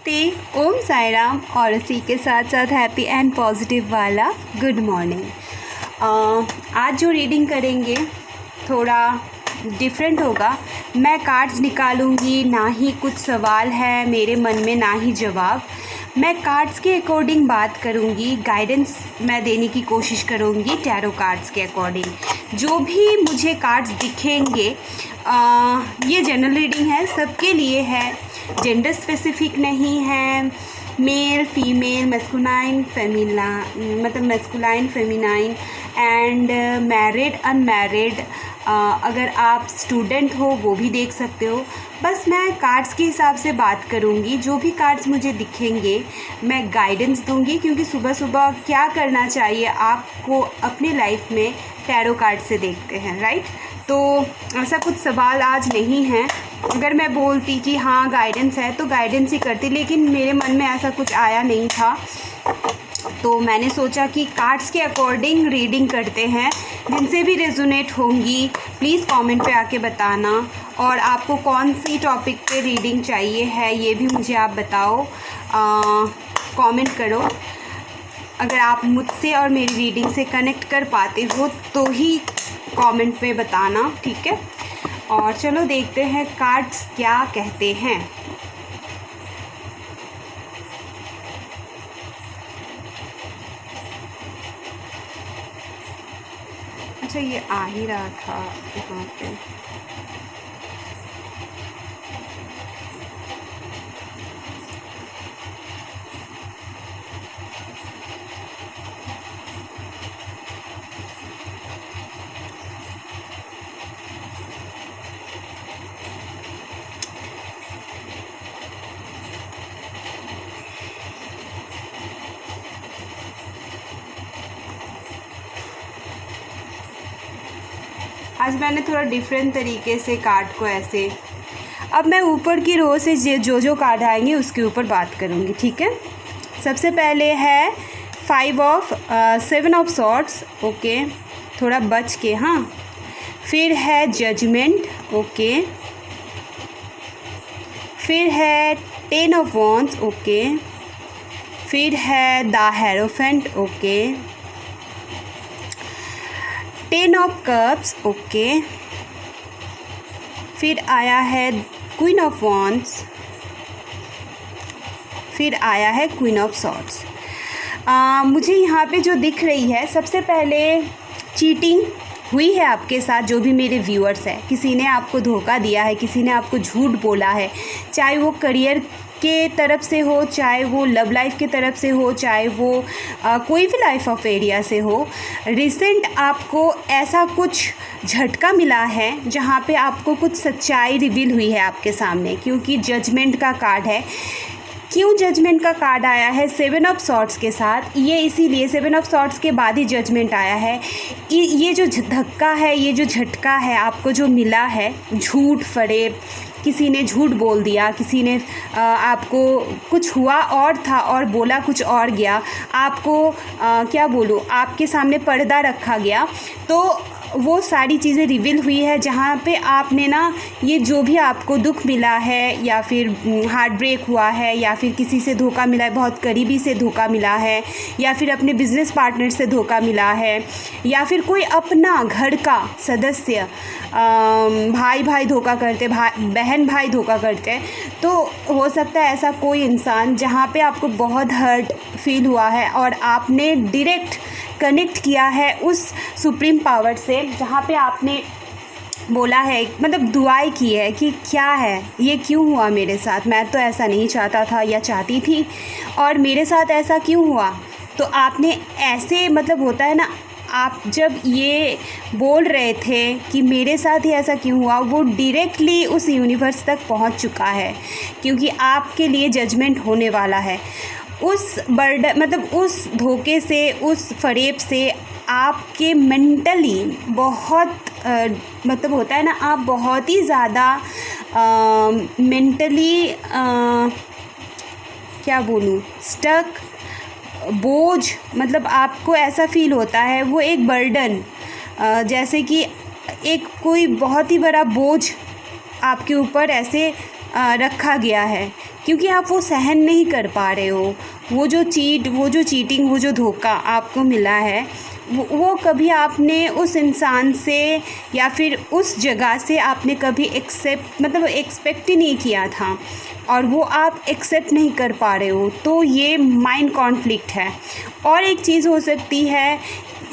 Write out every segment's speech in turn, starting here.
नमस्ते, ओम साई राम और इसी के साथ साथ हैप्पी एंड पॉजिटिव वाला गुड मॉर्निंग। आज जो रीडिंग करेंगे थोड़ा डिफरेंट होगा। मैं कार्ड्स निकालूंगी, ना ही कुछ सवाल है मेरे मन में ना ही जवाब। मैं कार्ड्स के अकॉर्डिंग बात करूंगी, गाइडेंस मैं देने की कोशिश करूंगी टैरो कार्ड्स के अकॉर्डिंग। जो भी मुझे कार्ड्स दिखेंगे ये जनरल रीडिंग है, सबके लिए है, जेंडर स्पेसिफिक नहीं है। मेल फीमेल मैस्कुलाइन फेमिना मतलब masculine feminine and married unmarried, अगर आप स्टूडेंट हो वो भी देख सकते हो। बस मैं कार्ड्स के हिसाब से बात करूँगी, जो भी कार्ड्स मुझे दिखेंगे मैं गाइडेंस दूँगी, क्योंकि सुबह सुबह क्या करना चाहिए आपको अपने लाइफ में टैरो कार्ड से देखते हैं, राइट। तो ऐसा कुछ सवाल आज नहीं है। अगर मैं बोलती कि हाँ गाइडेंस है तो गाइडेंस ही करती, लेकिन मेरे मन में ऐसा कुछ आया नहीं था, तो मैंने सोचा कि कार्ड्स के अकॉर्डिंग रीडिंग करते हैं। जिनसे भी रेजोनेट होंगी प्लीज़ कमेंट पे आके बताना, और आपको कौन सी टॉपिक पे रीडिंग चाहिए है ये भी मुझे आप बताओ, कमेंट करो। अगर आप मुझसे और मेरी रीडिंग से कनेक्ट कर पाते हो तो ही कमेंट पे बताना, ठीक है। और चलो देखते हैं कार्ड्स क्या कहते हैं। अच्छा, ये आ ही रहा था यहाँ पे। आज मैंने थोड़ा डिफरेंट तरीके से कार्ड को ऐसे, अब मैं ऊपर की रो से जो कार्ड आएंगे उसके ऊपर बात करूँगी, ठीक है। सबसे पहले है 7 ऑफ सॉर्ड्स, ओके, थोड़ा बच के, हाँ। फिर है जजमेंट, ओके। फिर है 10 ऑफ वॉन्ड्स, ओके। फिर है the hierophant, okay. 10 of cups, okay. फिर आया है क्वीन ऑफ वॉन्ड्स, फिर आया है क्वीन ऑफ सॉर्ड्स। मुझे यहाँ पे जो दिख रही है, सबसे पहले चीटिंग हुई है आपके साथ, जो भी मेरे व्यूअर्स हैं। किसी ने आपको धोखा दिया है, किसी ने आपको झूठ बोला है, चाहे वो करियर के तरफ से हो, चाहे वो लव लाइफ के तरफ से हो, चाहे वो कोई भी लाइफ ऑफ एरिया से हो। रिसेंट आपको ऐसा कुछ झटका मिला है जहाँ पे आपको कुछ सच्चाई रिवील हुई है आपके सामने, क्योंकि जजमेंट का कार्ड है। क्यों जजमेंट का कार्ड आया है 7 ऑफ सॉर्ड्स के साथ? ये इसीलिए 7 ऑफ सॉर्ड्स के बाद ही जजमेंट आया है। ये जो धक्का है, ये जो झटका है आपको जो मिला है, झूठ फरेब, किसी ने झूठ बोल दिया, किसी ने आपको कुछ हुआ और था और बोला कुछ और गया, आपको क्या बोलूँ, आपके सामने पर्दा रखा गया, तो वो सारी चीज़ें रिवील हुई है। जहाँ पे आपने ना, ये जो भी आपको दुख मिला है, या फिर हार्ट ब्रेक हुआ है, या फिर किसी से धोखा मिला है, बहुत करीबी से धोखा मिला है, या फिर अपने बिजनेस पार्टनर से धोखा मिला है, या फिर कोई अपना घर का सदस्य, भाई धोखा करते, बहन भाई धोखा करते, तो हो सकता है ऐसा कोई इंसान जहाँ पे आपको बहुत हर्ट फील हुआ है और आपने डायरेक्ट कनेक्ट किया है उस सुप्रीम पावर से, जहाँ पे आपने बोला है, मतलब दुआएं की है कि क्या है ये, क्यों हुआ मेरे साथ, मैं तो ऐसा नहीं चाहता था या चाहती थी, और मेरे साथ ऐसा क्यों हुआ। तो आपने ऐसे, मतलब होता है ना, आप जब ये बोल रहे थे कि मेरे साथ ही ऐसा क्यों हुआ, वो डायरेक्टली उस यूनिवर्स तक पहुंच चुका है, क्योंकि आपके लिए जजमेंट होने वाला है। उस बर्डन, मतलब उस धोखे से, उस फरेब से आपके मेंटली बहुत मतलब होता है ना, आप बहुत ही ज़्यादा मेंटली क्या बोलूँ, स्टक, बोझ, मतलब आपको ऐसा फील होता है, वो एक बर्डन, जैसे कि एक कोई बहुत ही बड़ा बोझ आपके ऊपर ऐसे रखा गया है क्योंकि आप वो सहन नहीं कर पा रहे हो। वो जो चीटिंग, वो जो धोखा आपको मिला है, वो कभी आपने उस इंसान से या फिर उस जगह से आपने कभी एक्सपेक्ट ही नहीं किया था, और वो आप एक्सेप्ट नहीं कर पा रहे हो, तो ये माइंड कॉन्फ्लिक्ट है। और एक चीज़ हो सकती है,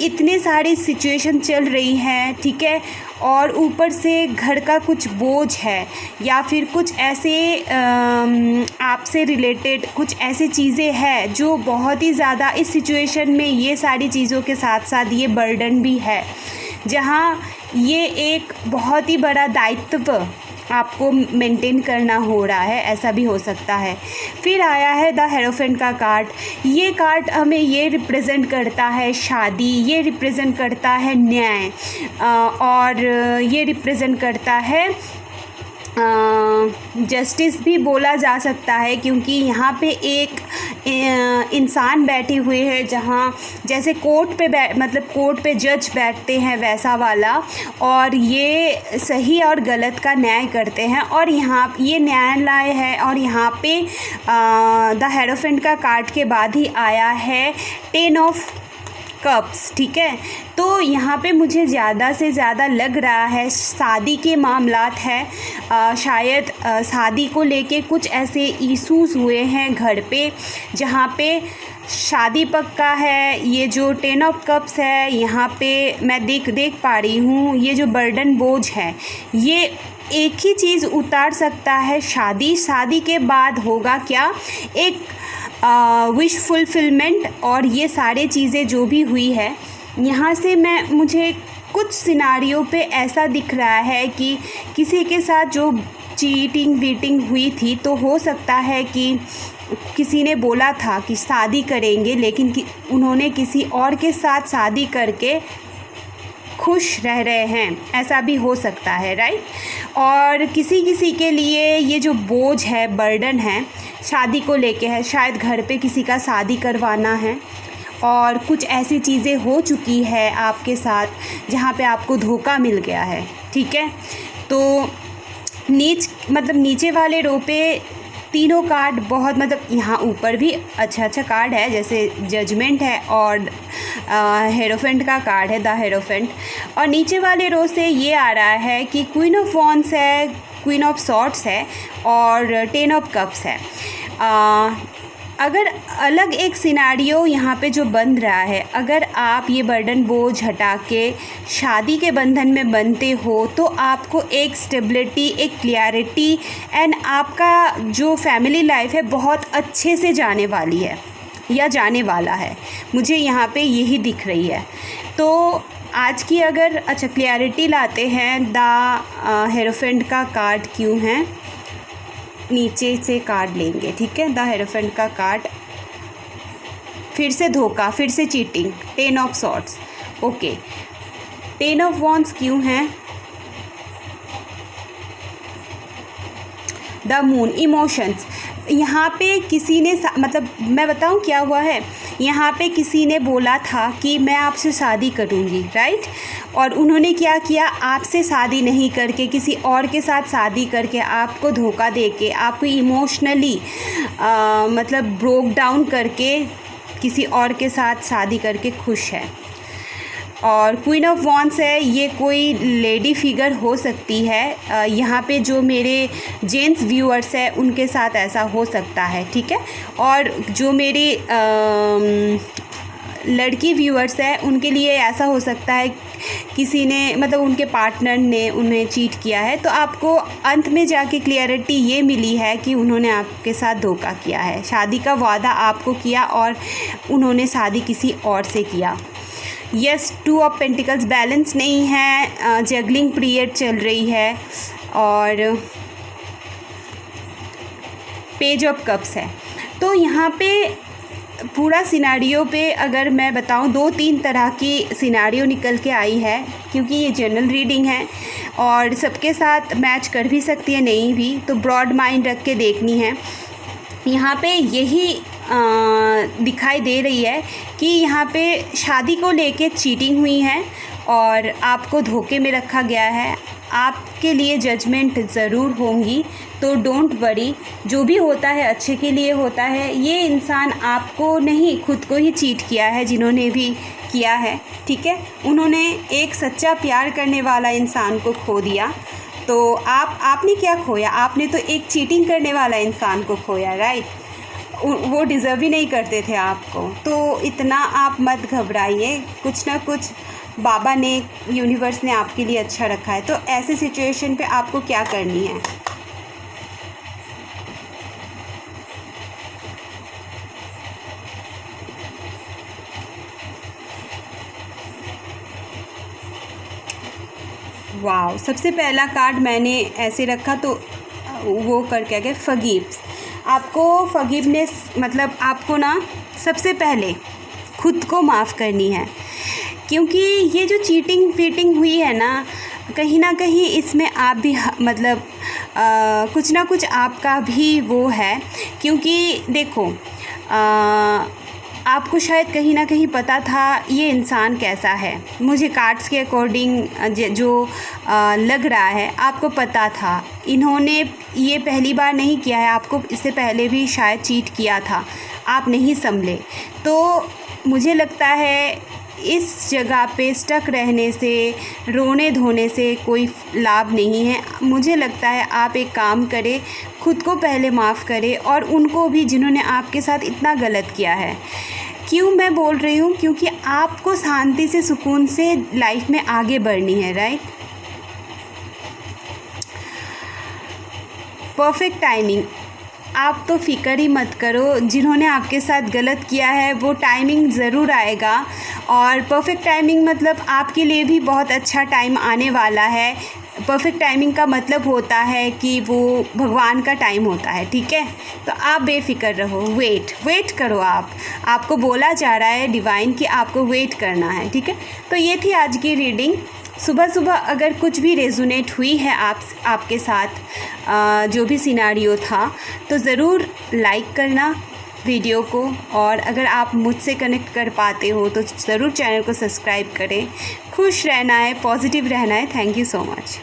इतने सारी सिचुएशन चल रही हैं, ठीक है, और ऊपर से घर का कुछ बोझ है, या फिर कुछ ऐसे आपसे रिलेटेड कुछ ऐसी चीज़ें हैं जो बहुत ही ज़्यादा इस सिचुएशन में, ये सारी चीज़ों के साथ साथ ये बर्डन भी है, जहाँ ये एक बहुत ही बड़ा दायित्व आपको मेंटेन करना हो रहा है, ऐसा भी हो सकता है। फिर आया है द हेरोफेंट का कार्ड। ये कार्ड हमें ये रिप्रेजेंट करता है शादी, ये रिप्रेजेंट करता है न्याय, और ये रिप्रेजेंट करता है जस्टिस भी बोला जा सकता है, क्योंकि यहाँ पे एक इंसान बैठे हुए हैं, जहाँ जैसे कोर्ट पे जज बैठते हैं वैसा वाला, और ये सही और गलत का न्याय करते हैं, और यहाँ ये न्यायालय है। और यहाँ पे द हेरोफेंट का कार्ड के बाद ही आया है 10 ऑफ कप्स, ठीक है। तो यहाँ पे मुझे ज़्यादा से ज़्यादा लग रहा है शादी के मामलात है, शायद शादी को लेके कुछ ऐसे इश्यूज़ हुए हैं घर पे, जहाँ पे शादी पक्का है। ये जो 10 ऑफ कप्स है, यहाँ पे मैं देख पा रही हूँ, ये जो बर्डन बोझ है, ये एक ही चीज़ उतार सकता है, शादी के बाद होगा क्या, एक विश फुलफिलमेंट। और ये सारी चीज़ें जो भी हुई है, यहाँ से मुझे कुछ सिनारियों पे ऐसा दिख रहा है कि किसी के साथ जो चीटिंग हुई थी, तो हो सकता है कि किसी ने बोला था कि शादी करेंगे, लेकिन उन्होंने किसी और के साथ शादी करके खुश रह रहे हैं, ऐसा भी हो सकता है, राइट। और किसी के लिए ये जो बोझ है, बर्डन है, शादी को लेके है, शायद घर पे किसी का शादी करवाना है, और कुछ ऐसी चीज़ें हो चुकी है आपके साथ जहाँ पे आपको धोखा मिल गया है, ठीक है। तो नीचे वाले रो पे तीनों कार्ड बहुत, यहाँ ऊपर भी अच्छा कार्ड है, जैसे जजमेंट है, और हेरोफेंट का कार्ड है, द हेरोफेंट। और नीचे वाले रो से ये आ रहा है कि क्वीन ऑफ वॉन्ड्स है, क्वीन ऑफ सॉर्ड्स है, और 10 ऑफ कप्स है। अगर अलग एक सिनारियो यहाँ पे जो बन रहा है, अगर आप ये बर्डन बोझ हटा के शादी के बंधन में बनते हो, तो आपको एक स्टेबिलिटी, एक क्लियरिटी, एंड आपका जो फैमिली लाइफ है बहुत अच्छे से जाने वाली है या जाने वाला है। मुझे यहाँ पे यही दिख रही है। तो आज की अगर क्लियरिटी लाते हैं, द हेरोफेंट का कार्ड क्यों है, नीचे से कार्ड लेंगे, ठीक है। द हेरोफेंट का कार्ड, फिर से धोखा, फिर से cheating, 10 of swords, okay. 10 of wands क्यों है, द मून, इमोशंस। यहाँ पे किसी ने मैं बताऊँ क्या हुआ है, यहाँ पे किसी ने बोला था कि मैं आपसे शादी करूँगी, राइट। और उन्होंने क्या किया, आपसे शादी नहीं करके किसी और के साथ शादी करके आपको धोखा देके, आपको इमोशनली ब्रोक डाउन करके किसी और के साथ शादी करके खुश है। और क्वीन ऑफ वॉन्ड्स है, ये कोई लेडी फिगर हो सकती है। यहाँ पे जो मेरे जेंट्स व्यूअर्स हैं उनके साथ ऐसा हो सकता है, ठीक है। और जो मेरी लड़की व्यूअर्स है उनके लिए ऐसा हो सकता है किसी ने उनके पार्टनर ने उन्हें चीट किया है। तो आपको अंत में जाके क्लियरिटी ये मिली है कि उन्होंने आपके साथ धोखा किया है, शादी का वादा आपको किया और उन्होंने शादी किसी और से किया। यस, 2 ऑफ पेंटिकल्स बैलेंस नहीं है, जगलिंग पीरियड चल रही है। और पेज ऑफ कप्स है। तो यहाँ पे पूरा सिनारियो पे अगर मैं बताऊँ, 2-3 तरह की सिनारियो निकल के आई है, क्योंकि ये जनरल रीडिंग है और सबके साथ मैच कर भी सकती है, नहीं भी, तो ब्रॉड माइंड रख के देखनी है। यहाँ पे यही दिखाई दे रही है कि यहाँ पे शादी को लेके चीटिंग हुई है और आपको धोखे में रखा गया है। आपके लिए जजमेंट ज़रूर होंगी, तो डोंट वरी, जो भी होता है अच्छे के लिए होता है। ये इंसान आपको नहीं, खुद को ही चीट किया है, जिन्होंने भी किया है, ठीक है। उन्होंने एक सच्चा प्यार करने वाला इंसान को खो दिया। तो आपने क्या खोया? आपने तो एक चीटिंग करने वाला इंसान को खोया, राइट। वो डिज़र्व ही नहीं करते थे आपको। तो इतना आप मत घबराइए, कुछ ना कुछ बाबा ने, यूनिवर्स ने आपके लिए अच्छा रखा है। तो ऐसे सिचुएशन पे आपको क्या करनी है? वाओ, सबसे पहला कार्ड मैंने ऐसे रखा तो वो कर क्या गया, फॉरगिव्स। आपको फॉरगिवनेस मतलब आपको ना सबसे पहले खुद को माफ़ करनी है, क्योंकि ये जो चीटिंग वीटिंग हुई है ना कहीं इसमें आप भी मतलब कुछ ना कुछ आपका भी वो है। क्योंकि देखो आपको शायद कहीं ना कहीं पता था ये इंसान कैसा है। मुझे कार्ड्स के अकॉर्डिंग जो लग रहा है आपको पता था। इन्होंने ये पहली बार नहीं किया है, आपको इससे पहले भी शायद चीट किया था, आप नहीं संभले। तो मुझे लगता है इस जगह पे स्टक रहने से, रोने धोने से कोई लाभ नहीं है। मुझे लगता है आप एक काम करें, खुद को पहले माफ़ करें और उनको भी जिन्होंने आपके साथ इतना गलत किया है। क्यों मैं बोल रही हूँ? क्योंकि आपको शांति से, सुकून से लाइफ में आगे बढ़नी है, राइट। परफेक्ट टाइमिंग, आप तो फ़िक्र ही मत करो। जिन्होंने आपके साथ गलत किया है वो टाइमिंग ज़रूर आएगा। और परफेक्ट टाइमिंग मतलब आपके लिए भी बहुत अच्छा टाइम आने वाला है। परफेक्ट टाइमिंग का मतलब होता है कि वो भगवान का टाइम होता है, ठीक है। तो आप बेफ़िक्र रहो, वेट करो। आपको बोला जा रहा है डिवाइन कि आपको वेट करना है, ठीक है। तो ये थी आज की रीडिंग। सुबह अगर कुछ भी रेजोनेट हुई है आपके साथ जो भी सिनारियो था, तो ज़रूर लाइक करना वीडियो को। और अगर आप मुझसे कनेक्ट कर पाते हो तो ज़रूर चैनल को सब्सक्राइब करें। खुश रहना है, पॉजिटिव रहना है। Thank you so much.